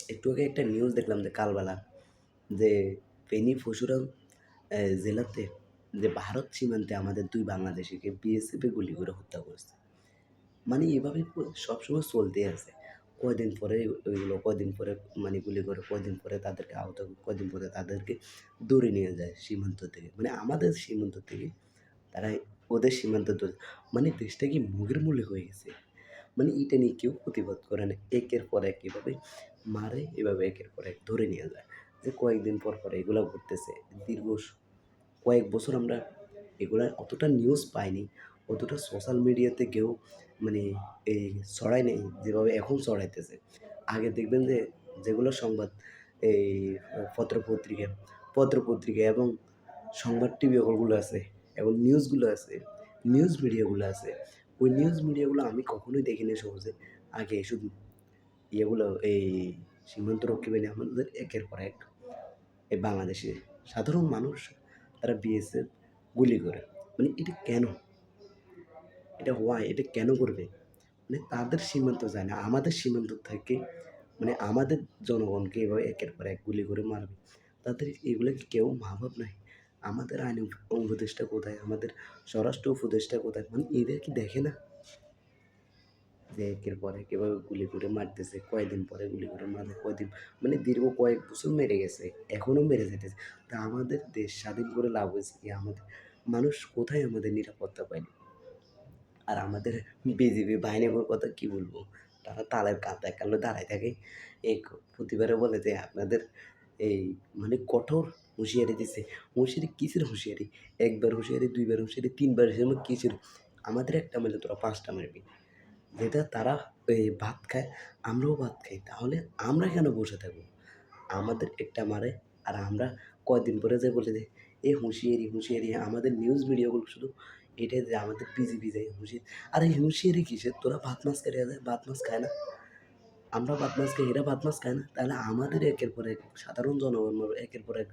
একটু আগে একটা নিউজ দেখলাম যে কালবেলা যে ফেনী পরশুরাম জেলাতে যে ভারত সীমান্তে আমাদের ২ বাংলাদেশিকে বিএসএফে গুলি করে হত্যা করেছে। মানে এভাবে সবসময় চলতেই আছে। কয়দিন পরে ওইগুলো, কয়দিন পরে মানে গুলি করে, কয়দিন পরে তাদেরকে আহত, কয়দিন পরে তাদেরকে ধরে নিয়ে যায় সীমান্ত থেকে। মানে আমাদের সীমান্ত থেকে তারা ওদের সীমান্ত ধরে, মানে দেশটা কি মুগের মূলে হয়ে গেছে? মানে এটা নিয়ে কেউ প্রতিবাদ করে না। একের পর এক এভাবে মারে, এভাবে একের পর এক ধরে নিয়ে যায়। যে কয়েকদিন পর, পর এগুলা ঘটতেছে। দীর্ঘ কয়েক বছর আমরা এগুলার অতটা নিউজ পাইনি, অতটা সোশ্যাল মিডিয়াতে কেউ মানে এই ছড়ায় নাই যেভাবে এখন ছড়াইতেছে। আগে দেখবেন যে যেগুলো সংবাদ এই পত্র-পত্রিকা পত্র-পত্রিকা এবং সংবাদ টিভি ওগুলো আছে এবং নিউজগুলো আছে, নিউজ মিডিয়াগুলো আছে। ওই নিউজ মিডিয়াগুলো আমি কখনোই দেখিনি সহজে। আগে শুধু ইয়েগুলো এই সীমান্তরক্ষী বাহিনী আমাদের একের পর এক এই বাংলাদেশে সাধারণ মানুষ তারা বিএসএফ গুলি করে। মানে এটা কেন? এটা হোয়াই? এটা কেন করবে? মানে তাদের সীমান্ত যায় না। আমাদের সীমান্ত থেকে মানে আমাদের জনগণকে এভাবে একের পর এক গুলি করে মারবে। তাদের এগুলা কি কেউ মা-বাপ নাই? আমাদের আইন উপদেষ্টা কোথায়? আমাদের স্বরাষ্ট্র উপদেষ্টা কোথায়? মানে এদের কি দেখে না? যে একের পর এক এভাবে গুলি করে মারতেছে, কয়দিন পরে গুলি করে মারে, কয়দিন মানে দীর্ঘ কয়েক বছর মেরে গেছে, এখনও মেরে যাইতেছে। তা আমাদের দেশ স্বাধীন করে লাভ হয়েছে কি? আমাদের মানুষ কোথায় আমাদের নিরাপত্তা পায়নি? আর আমাদের বিজিবি বাহিনীর কথা কি বলবো? তারা তালের কাঁতায় কালো দাঁড়ায় থাকে। এই প্রতিবারে বলে যে আপনাদের এই মানে কঠোর হুঁশিয়ারি দিছে। হুঁশিয়ারি কিসের হুঁশিয়ারি? ১ বার হুঁশিয়ারি, ২ বার হুঁশিয়ারি, ৩ বার হুঁশিয়ারি কিসের? আমাদের একটা মারলে তোরা ৫ টা মারবি। যেটা তারা ভাত খায়, আমরাও ভাত খাই। তাহলে আমরা কেন বসে থাকবো? আমাদের একটা মারে আর আমরা কয়দিন পরে যেয়ে বলে দেই, "এ হুঁশিয়ারি, হুঁশিয়ারি।" আমাদের নিউজ মিডিয়াগুলো শুধু এটাই যে আমাদের বিজিবি যায় হুঁশিয়ারি। আরে হুঁশিয়ারি কিসের? তোরা ভাত মাছ খাইয়া যায়, ভাত মাছ খায় না? আমরা ভাত মাছ খাই, এরা ভাত মাছ খায় না? তাহলে আমাদের একের পর এক সাধারণ জনগণ মারবে, একের পর এক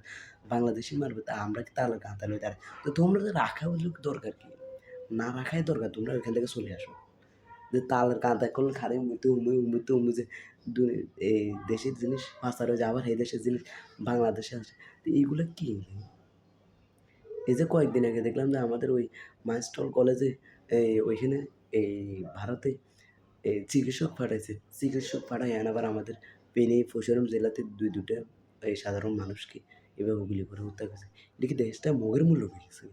বাংলাদেশী মারবে। তা আমরা কি তাহলে কাঁতালে হয়ে দাঁড়াই? তো তোমরা যে রাখা হইলো দরকার কি? না রাখাই দরকার। তোমরা ওইখান থেকে চলে আসো। যে তালের কাঁদা করলে খালি উমুতে যে দু এই দেশের জিনিস পাচার হয়ে যায় আবার এই দেশের জিনিস বাংলাদেশে আসে। তো এইগুলা কি? এই যে কয়েকদিন আগে দেখলাম যে আমাদের ওই মাইলস্টোন কলেজে ওইখানে এই ভারতে চিকিৎসক পাঠাইছে। চিকিৎসক পাঠায় আবার আমাদের ফেনী, পরশুরাম জেলাতে ২টা এই সাধারণ মানুষকে এভাবে গুলি করে হত্যা করছে। এটা কি দেশটা মগের মূল্য হয়ে গেছে?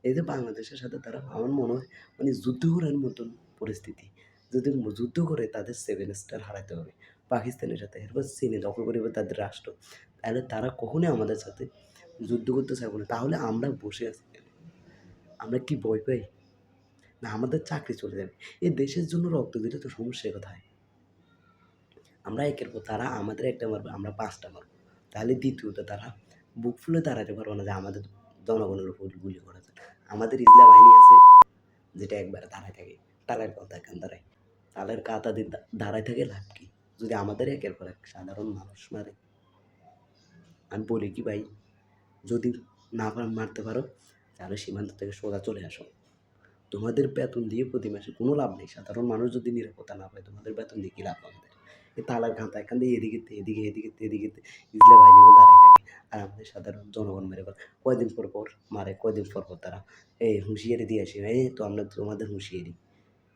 এই যে বাংলাদেশের সাথে তারা আমার মনে হয় মানে যুদ্ধ করার মতন পরিস্থিতি। যদি যুদ্ধ করে তাদের 7 স্টার হারাতে হবে পাকিস্তানের সাথে। এরপর চীনে দখল করিবে তাদের রাষ্ট্র। তাহলে তারা কখনোই আমাদের সাথে যুদ্ধ করতে চাইবে না। তাহলে আমরা বসে আছি কেন? আমরা কি ভয় পাই? না আমাদের চাকরি চলে যাবে। এই দেশের জন্য রক্ত দিলে তো সমস্যা কোথায়? আমরা একের পর তারা আমাদের একটা মারবে, আমরা ৫ টা মারব। তাহলে দ্বিতীয়ত তারা বুক ফুলে দাঁড়াতে পারবে না যে আমাদের জনগণের উপর গুলি করা যায়। আমাদের ইজলা বাহিনী আছে যেটা একবারে দাঁড়ায় থাকে। তালের কাঁতায় কান দাঁড়ায়। তালের কাঁতা দিয়ে দাঁড়ায় থেকে লাভ কি? যদি আমাদের একের পর এক সাধারণ মানুষ মারে। আমি বলি কি ভাই, যদি না মারতে পারো তাহলে সীমান্ত থেকে সোজা চলে আসো। তোমাদের বেতন দিয়ে প্রতি মাসে কোনো লাভ নেই। সাধারণ মানুষ যদি নিরাপত্তা না পায় তোমাদের বেতন দিয়ে কি লাভ আমাদের? এই তালার কাঁথা এখান থেকে এদিকে ইজলা বাহিনীগুলো দাঁড়ায় থাকে। আর আমাদের সাধারণ জনগণ মেরে ফেলে। কয়দিন পর, পর মারে, কয়দিন পর, পর তারা হুঁশিয়ারি দিয়ে আসে, "এই তো আমরা তোমাদের হুঁশিয়ারি।"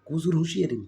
কুজুর হুঁশিয়ারি।